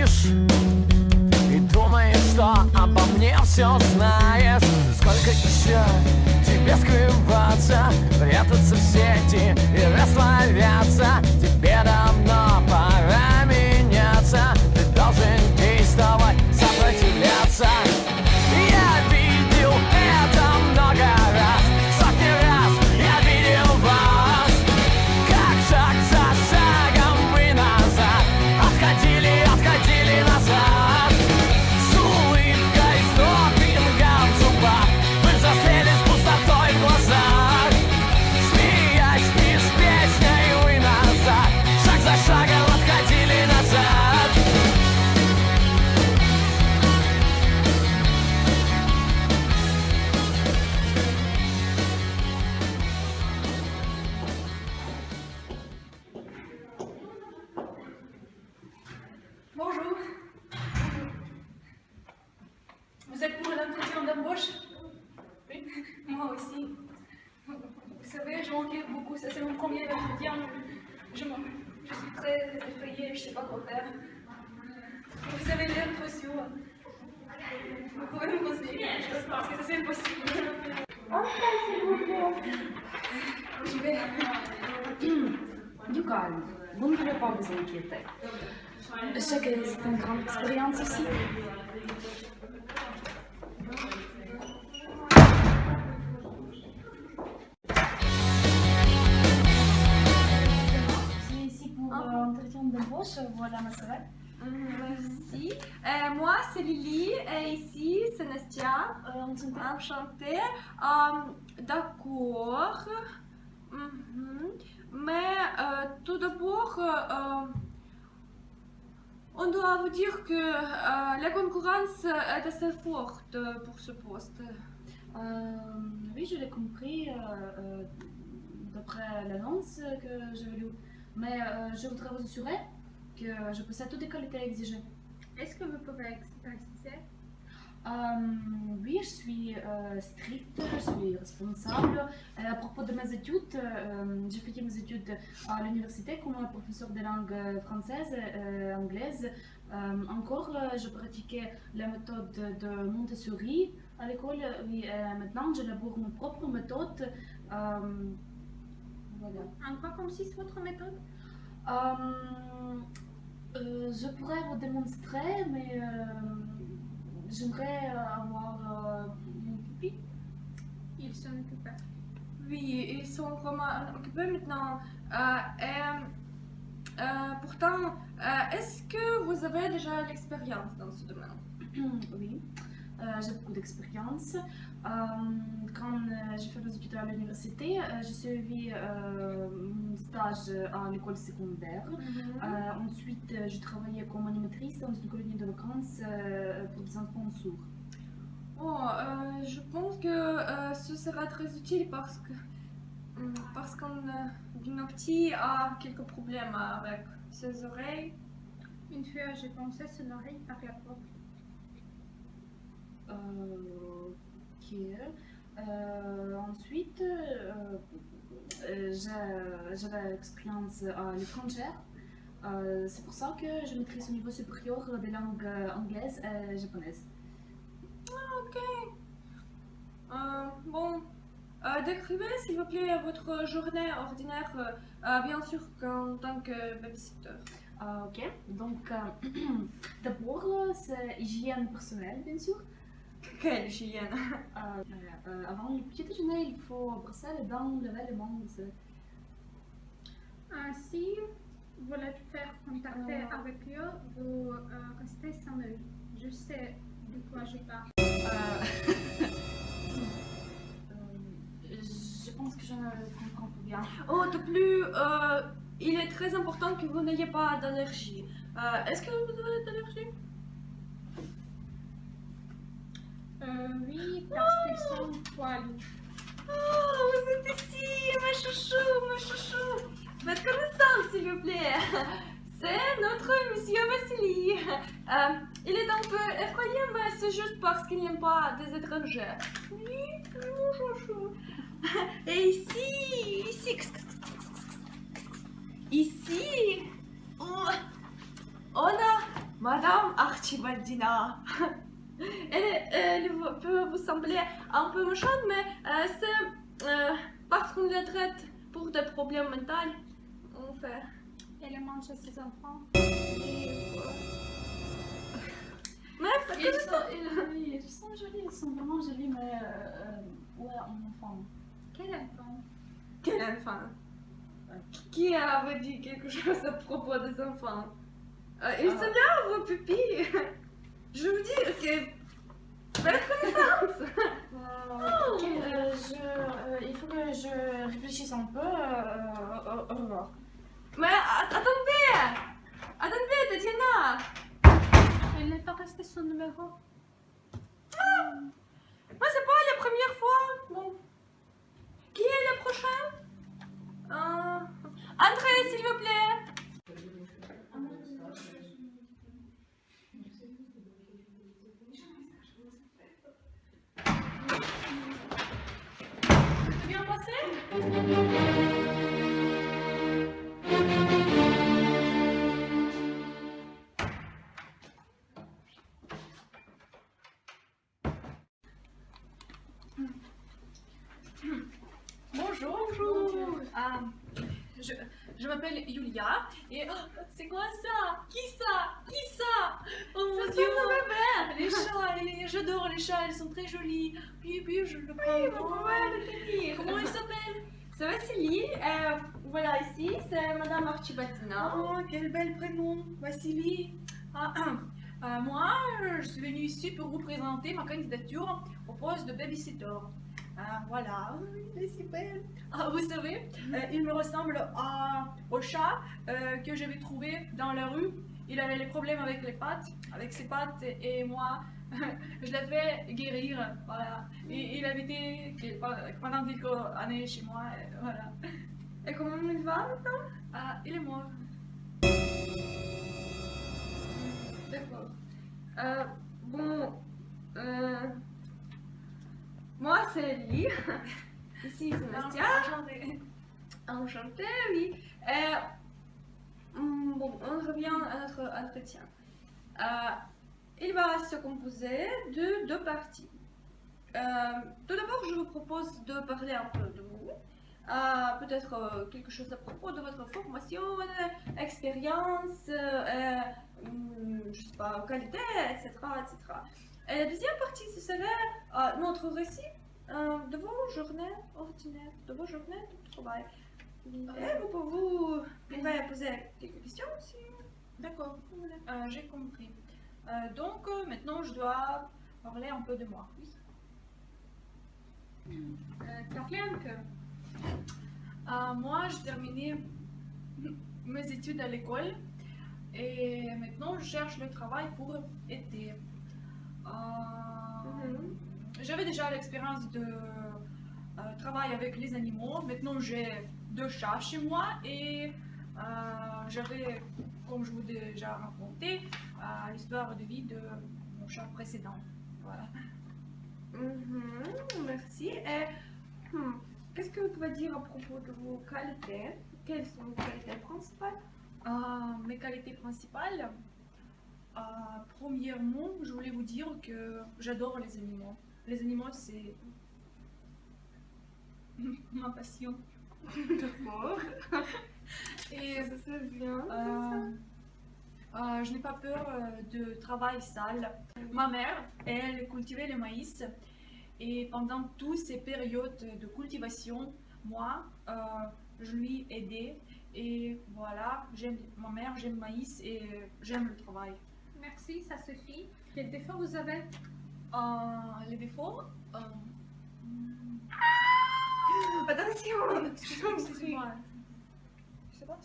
сидишь и думаешь, что обо мне все знаешь. Сколько еще тебе скрываться, прятаться в сети и растворяться? Тебе давно пора меняться, ты должен действовать, сопротивляться. Я видел это много раз, сотни раз я видел вас, как шаг за шагом вы назад отходили назад. С улыбкой, с допингом в зубах вы взрослели с пустотой в глазах. Смеясь и с песней вы назад, шаг за шагом отходили назад. Bonjour. Vous êtes pour l'entretien d'embauche? Oui, moi aussi. Vous savez, je m'inquiète beaucoup, ça c'est mon premier entretien. Je suis très effrayée, je ne sais pas quoi faire. Vous avez l'air trop sûr. Vous pouvez me conseiller quelque chose parce que c'est impossible. J'y vais. Du calme, vous ne devez pas vous inquiéter. Je sais que c'est une grande expérience aussi. Je suis ici pour l'entretien d'embauche, voilà ma sœur. Merci. Moi, c'est Lily et ici, c'est Nastia. Enchantée. D'accord. Mais tout d'abord, on doit vous dire que la concurrence est assez forte pour ce poste. Oui, je l'ai compris d'après l'annonce que j'ai lue. Mais je voudrais vous assurer que je possède toutes les qualités exigées. Est-ce que vous pouvez préciser? Oui, je suis stricte, je suis responsable. À propos de mes études, j'ai fait mes études à l'université comme professeur de langue française et anglaise. Encore, je pratiquais la méthode de Montessori à l'école. Oui, maintenant, j'élabore ma propre méthode. Voilà. En quoi consiste votre méthode? Je pourrais vous démontrer, mais j'aimerais avoir mon pipi. Ils sont occupés. Oui, ils sont vraiment occupés maintenant. Pourtant, est-ce que vous avez déjà l'expérience dans ce domaine? Oui, j'ai beaucoup d'expérience. Quand j'ai fait mes études à l'université, j'ai suivi mon stage à l'école secondaire. Ensuite, j'ai travaillé comme animatrice dans une colonie de vacances pour des enfants sourds. Je pense que ce sera très utile parce qu'un petit a quelques problèmes avec ses oreilles. Une fois, j'ai pensé son oreille par la porte. Ok. Ensuite, j'avais l'expérience à l'étranger. C'est pour ça que je maîtrise au niveau supérieur des langues anglaises et japonaises. Ok. Bon, décrivez s'il vous plaît votre journée ordinaire, bien sûr qu'en tant que babysitter. Ok, donc d'abord c'est hygiène personnelle bien sûr. Quelle hygiène? Avant le petit déjeuner, il faut brosser les dents, laver les mains. Si vous voulez faire contact avec eux, vous restez sans eux. Je sais de quoi je parle. Je pense que je ne comprends pas bien. De plus, il est très important que vous n'ayez pas d'allergie. Est-ce que vous avez d'allergie? Oui, parce qu'ils sont poilus. Vous êtes ici, ma chouchou. Votre connaissance, s'il vous plaît. C'est notre monsieur Vassili. Il est un peu effrayé, mais c'est juste parce qu'il n'aime pas des étrangers. Oui, mon chouchou. Et ici, on a Madame Archibaldina. Elle peut vous sembler un peu méchante, mais c'est parce qu'on la traite pour des problèmes mentaux. On fait. Elle mange ses enfants. Mais c'est Ils sont, ils sont jolis, ils sont vraiment jolis, mais ouais, en enfant. Quel enfant? Quel enfant? Qui avait dit quelque chose à propos des enfants? Ils sont là, vos pupilles. Je veux dire que... Belle connaissance. Ok, il faut que je réfléchisse un peu. Au revoir. Mais attendez! Attendez, Tatiana! Elle n'est pas restée son numéro. Moi, c'est pas la première fois. Bon. Qui est le prochain? Entrez, s'il vous plaît. C'est bien passé? Bonjour. Bonjour. Je m'appelle Yulia et c'est quoi ça? Qui ça? Qui ça? Oh mon Dieu! Les chats, j'adore les chats, ils sont très jolis. Puis je le prends. Vous pouvez le dire. Comment ils s'appellent? C'est Vassili. Voilà, ici, c'est Madame Archibaldina. Oh, quel bel prénom, Vassili. Moi, je suis venue ici pour vous présenter ma candidature au poste de babysitter. Voilà, il est si belle. Vous savez, il me ressemble au chat que j'avais trouvé dans la rue. Il avait les problèmes avec les pattes, avec ses pattes, et moi, je l'ai fait guérir. Voilà. Et il a habité pendant quelques années chez moi. Voilà. Et comment il va maintenant? Il est mort. D'accord. Bon, moi c'est Lily. Ici c'est Nastia. Enchantée. Enchantée, oui. Bon, on revient à notre entretien. Il va se composer de deux parties. Tout d'abord, je vous propose de parler un peu de vous. Peut-être quelque chose à propos de votre formation, expérience, je sais pas, qualité, etc., etc. Et la deuxième partie, ce serait notre récit de vos journées ordinaires, de vos journées de travail. Et vous pouvez poser quelques questions aussi. D'accord, j'ai compris. Donc maintenant je dois parler un peu de moi. Parler un peu. Moi j'ai terminé mes études à l'école et maintenant je cherche le travail pour aider. J'avais déjà l'expérience de travail avec les animaux. Maintenant j'ai 2 chats chez moi et j'avais, comme je vous ai déjà raconté, l'histoire de vie de mon chat précédent. Voilà. Merci. Et qu'est-ce que vous pouvez dire à propos de vos qualités? Quelles sont vos qualités principales? Mes qualités principales, premièrement, je voulais vous dire que j'adore les animaux. Les animaux, c'est ma passion. D'accord. Et Ça se bien. je n'ai pas peur de travail sale. Ma mère, elle cultivait le maïs et pendant toutes ces périodes de cultivation, moi, je lui aidais et voilà, j'aime ma mère, j'aime le maïs et j'aime le travail. Merci, ça suffit. Quel défaut vous avez? Les défauts, Attention. excusez-moi. C'est bon.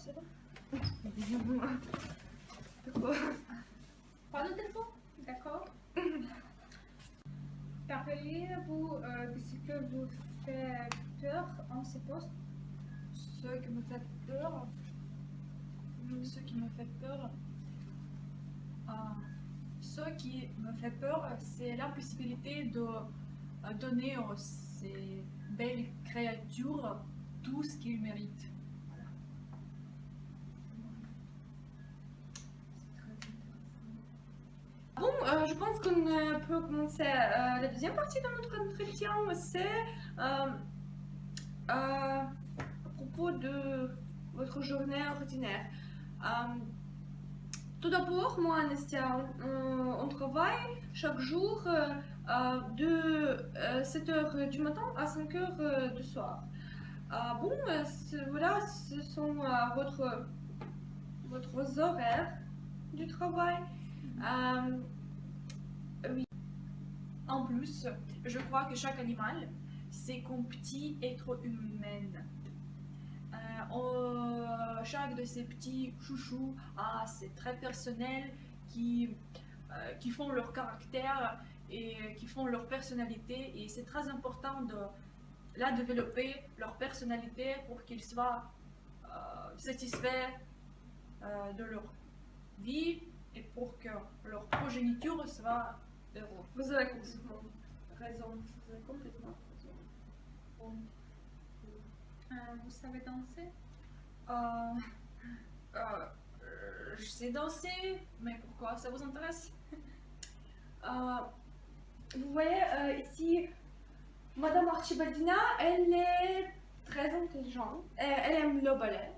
D'accord. Pas de défaut? D'accord. Parlez-vous de ce que vous fait peur en ce poste? Ce qui me fait peur, c'est l'impossibilité de donner à ces belles créatures tout ce qu'ils méritent. Voilà. pense qu'on peut commencer la deuxième partie de notre entretien. C'est à propos de votre journée ordinaire. Tout d'abord, moi, Anastia, on travaille chaque jour de 7h du matin à 5h du soir. Bon, voilà, ce sont votre horaires du travail. Oui. En plus, je crois que chaque animal, c'est comme petit être humain. Chaque de ces petits chouchous a ses traits personnels qui font leur caractère et qui font leur personnalité. Et c'est très important de la développer, leur personnalité, pour qu'ils soient satisfaits de leur vie et pour que leur progéniture soit heureux. Vous avez complètement raison. Vous avez complètement raison. Bon. Vous savez danser? Je sais danser, mais pourquoi ça vous intéresse? Vous voyez ici, Madame Archibaldina, elle est très intelligente. Elle aime le ballet.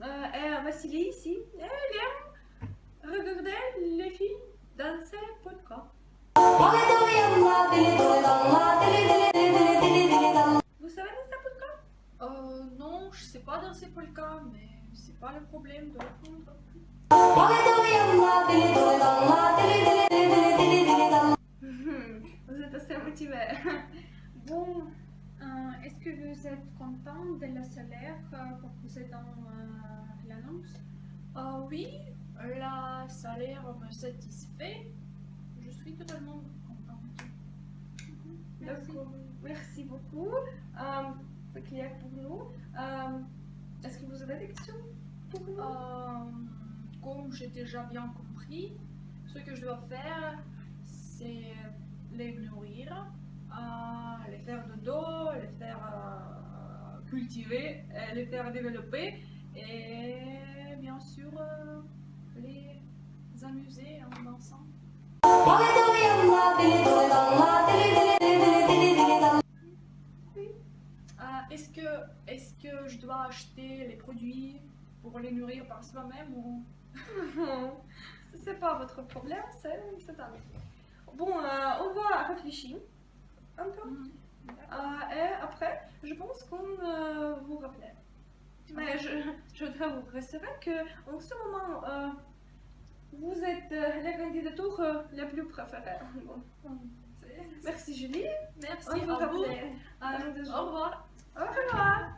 Et Vassili ici, elle aime regarder les filles danser polka. Vous savez danser polka? Non, je sais pas danser polka, mais c'est pas le problème de répondre. Vous êtes assez motivé. Bon, Est-ce que vous êtes content de la salaire proposée dans l'annonce? Oui, la salaire me satisfait. Je suis totalement contente. Merci. d'accord. Merci beaucoup. C'est clair pour nous. Est-ce que vous avez des questions pour nous? Comme j'ai déjà bien compris, ce que je dois faire, c'est les nourrir, les faire de dos, les faire cultiver, les faire développer et bien sûr les amuser en dansant. Est-ce que je dois acheter les produits pour les nourrir par soi-même ou... Non, c'est pas votre problème, c'est un autre. Bon, on va réfléchir un peu. Et après, je pense qu'on vous rappelle. Mais je dois vous rassurer qu'en ce moment, vous êtes la candidature la plus préférée. Bon. Merci Julie. Merci On vous à vous. rappelle. Au revoir. Au revoir.